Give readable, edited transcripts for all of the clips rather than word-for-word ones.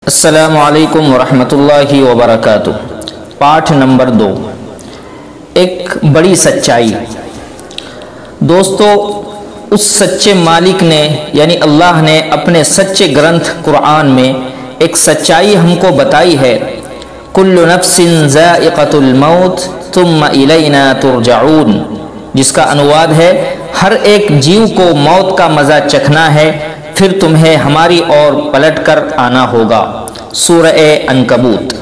अस्सलामु अलैकुम वरहमतुल्लाहि वबरकातुह। पाठ नंबर 2, एक बड़ी सच्चाई। दोस्तों, उस सच्चे मालिक ने यानी अल्लाह ने अपने सच्चे ग्रंथ कुरान में एक सच्चाई हमको बताई है। कुल्लु नफ्सिन ज़ाइक़तुल मौत तुम्मा इलैना तुरजाऊन, जिसका अनुवाद है हर एक जीव को मौत का मज़ा चखना है, फिर तुम्हें हमारी ओर पलट कर आना होगा। सूरह अनकबूत।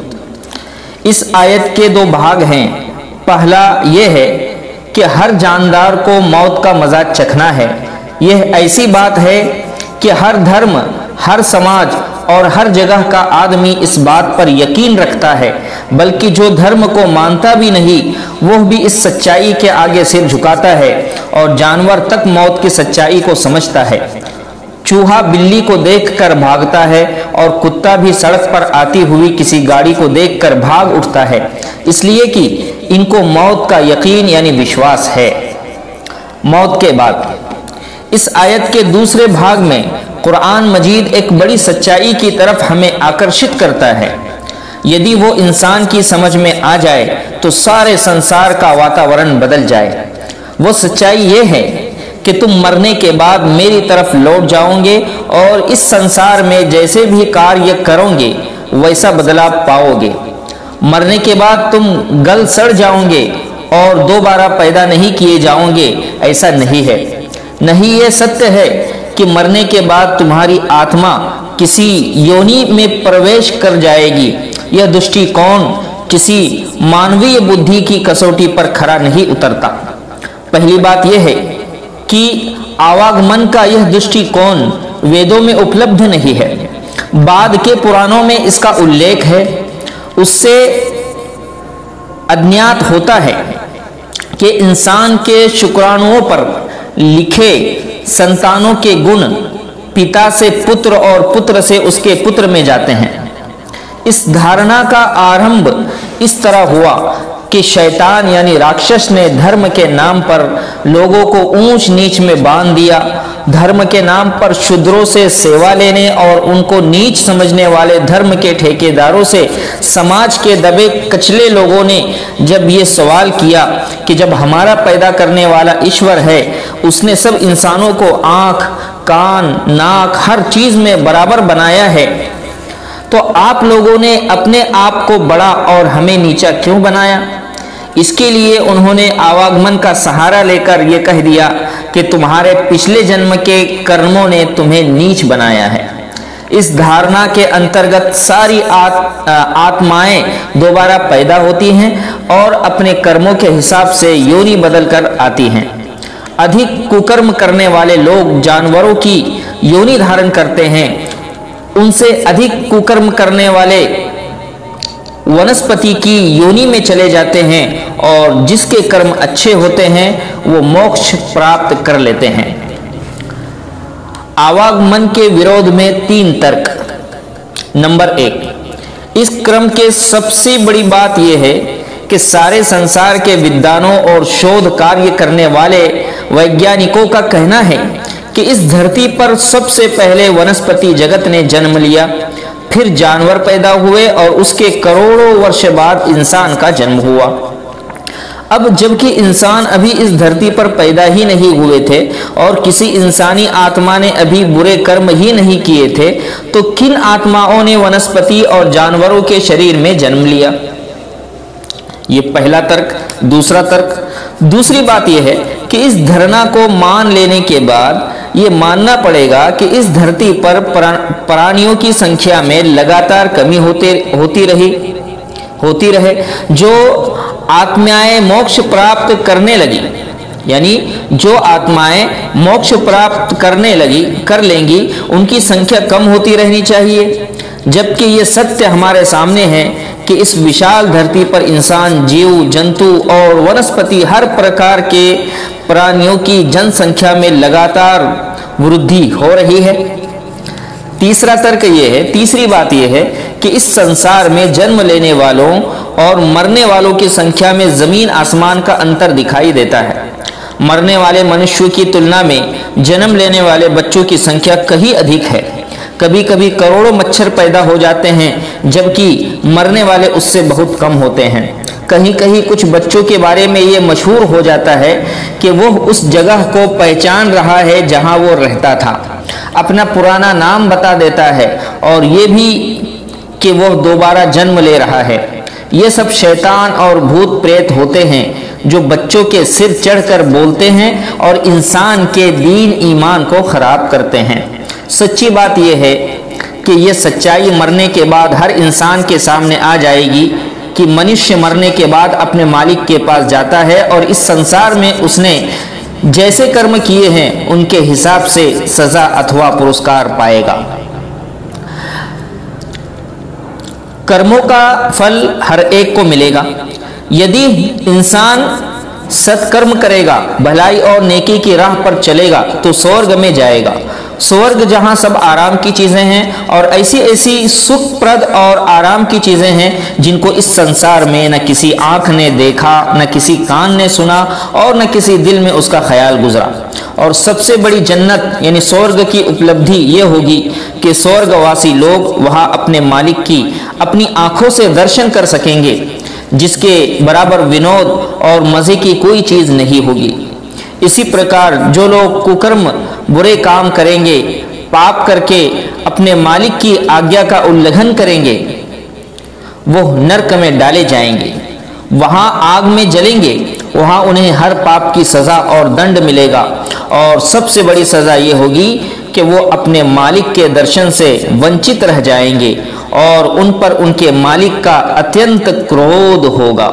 इस आयत के 2 भाग हैं। पहला यह है कि हर जानदार को मौत का मज़ा चखना है। यह ऐसी बात है कि हर धर्म, हर समाज और हर जगह का आदमी इस बात पर यकीन रखता है, बल्कि जो धर्म को मानता भी नहीं वह भी इस सच्चाई के आगे सिर झुकाता है और जानवर तक मौत की सच्चाई को समझता है। चूहा बिल्ली को देखकर भागता है और कुत्ता भी सड़क पर आती हुई किसी गाड़ी को देखकर भाग उठता है, इसलिए कि इनको मौत का यकीन यानी विश्वास है। मौत के बाद इस आयत के दूसरे भाग में कुरान मजीद एक बड़ी सच्चाई की तरफ हमें आकर्षित करता है। यदि वो इंसान की समझ में आ जाए तो सारे संसार का वातावरण बदल जाए। वो सच्चाई ये है कि तुम मरने के बाद मेरी तरफ लौट जाओगे और इस संसार में जैसे भी कार्य करोगे वैसा बदलाव पाओगे। मरने के बाद तुम गल सड़ जाओगे और दोबारा पैदा नहीं किए जाओगे, ऐसा नहीं है। नहीं, ये सत्य है कि मरने के बाद तुम्हारी आत्मा किसी योनि में प्रवेश कर जाएगी। यह दृष्टिकोण किसी मानवीय बुद्धि की कसौटी पर खरा नहीं उतरता। पहली बात यह है कि आवागमन का यह दृष्टिकोण वेदों में उपलब्ध नहीं है। बाद के पुराणों में इसका उल्लेख है। उससे अज्ञात होता है कि इंसान के शुक्राणुओं पर लिखे संतानों के गुण पिता से पुत्र और पुत्र से उसके पुत्र में जाते हैं। इस धारणा का आरंभ इस तरह हुआ कि शैतान यानी राक्षस ने धर्म के नाम पर लोगों को ऊंच नीच में बांध दिया। धर्म के नाम पर शूद्रों से सेवा लेने और उनको नीच समझने वाले धर्म के ठेकेदारों से समाज के दबे कचले लोगों ने जब ये सवाल किया कि जब हमारा पैदा करने वाला ईश्वर है, उसने सब इंसानों को आँख, कान, नाक हर चीज में बराबर बनाया है, तो आप लोगों ने अपने आप को बड़ा और हमें नीचा क्यों बनाया? इसके लिए उन्होंने आवागमन का सहारा लेकर यह कह दिया कि तुम्हारे पिछले जन्म के कर्मों ने तुम्हें नीच बनाया है। इस धारणा के अंतर्गत सारी आत्माएं दोबारा पैदा होती हैं और अपने कर्मों के हिसाब से योनि बदल कर आती हैं। अधिक कुकर्म करने वाले लोग जानवरों की योनि धारण करते हैं, उनसे अधिक कुकर्म करने वाले वनस्पति की योनि में चले जाते हैं और जिसके कर्म अच्छे होते हैं वो मोक्ष प्राप्त कर लेते हैं। आवागमन के विरोध में 3 तर्क। नंबर 1, इस क्रम के सबसे बड़ी बात यह है कि सारे संसार के विद्वानों और शोध कार्य करने वाले वैज्ञानिकों का कहना है कि इस धरती पर सबसे पहले वनस्पति जगत ने जन्म लिया, फिर जानवर पैदा हुए और उसके करोड़ों वर्ष बाद इंसान का जन्म हुआ। अब जबकि इंसान अभी इस धरती पर पैदा ही नहीं हुए थे और किसी इंसानी आत्मा ने अभी बुरे कर्म ही नहीं किए थे, तो किन आत्माओं ने वनस्पति और जानवरों के शरीर में जन्म लिया? ये पहला तर्क। दूसरा तर्क, दूसरी बात यह है कि इस धारणा को मान लेने के बाद ये मानना पड़ेगा कि इस धरती पर प्राणियों की संख्या में लगातार कमी होती रहे। जो आत्माएं मोक्ष प्राप्त करने लगी, यानी जो आत्माएं मोक्ष प्राप्त कर लेंगी, उनकी संख्या कम होती रहनी चाहिए। जबकि ये सत्य हमारे सामने है कि इस विशाल धरती पर इंसान, जीव जंतु और वनस्पति हर प्रकार के प्राणियों की जनसंख्या में लगातार वृद्धि हो रही है। तीसरा तर्क ये है, तीसरी बात यह है कि इस संसार में जन्म लेने वालों और मरने वालों की संख्या में जमीन आसमान का अंतर दिखाई देता है। मरने वाले मनुष्यों की तुलना में जन्म लेने वाले बच्चों की संख्या कहीं अधिक है। कभी कभी करोड़ों मच्छर पैदा हो जाते हैं, जबकि मरने वाले उससे बहुत कम होते हैं। कहीं कहीं कुछ बच्चों के बारे में ये मशहूर हो जाता है कि वो उस जगह को पहचान रहा है जहां वो रहता था, अपना पुराना नाम बता देता है और ये भी कि वो दोबारा जन्म ले रहा है। ये सब शैतान और भूत प्रेत होते हैं जो बच्चों के सिर चढ़कर बोलते हैं और इंसान के दीन ईमान को खराब करते हैं। सच्ची बात यह है कि यह सच्चाई मरने के बाद हर इंसान के सामने आ जाएगी कि मनुष्य मरने के बाद अपने मालिक के पास जाता है और इस संसार में उसने जैसे कर्म किए हैं उनके हिसाब से सजा अथवा पुरस्कार पाएगा। कर्मों का फल हर एक को मिलेगा। यदि इंसान सत्कर्म करेगा, भलाई और नेकी की राह पर चलेगा तो स्वर्ग में जाएगा। स्वर्ग जहां सब आराम की चीजें हैं और ऐसी ऐसी सुखप्रद और आराम की चीजें हैं जिनको इस संसार में न किसी आंख ने देखा, न किसी कान ने सुना और न किसी दिल में उसका ख्याल गुजरा। और सबसे बड़ी जन्नत यानी स्वर्ग की उपलब्धि ये होगी कि स्वर्गवासी लोग वहां अपने मालिक की अपनी आंखों से दर्शन कर सकेंगे, जिसके बराबर विनोद और मजे की कोई चीज नहीं होगी। इसी प्रकार जो लोग कुकर्म बुरे काम करेंगे, पाप करके अपने मालिक की आज्ञा का उल्लंघन करेंगे, वो नरक में डाले जाएंगे, वहां आग में जलेंगे। वहां उन्हें हर पाप की सजा और दंड मिलेगा और सबसे बड़ी सजा ये होगी कि वो अपने मालिक के दर्शन से वंचित रह जाएंगे और उन पर उनके मालिक का अत्यंत क्रोध होगा।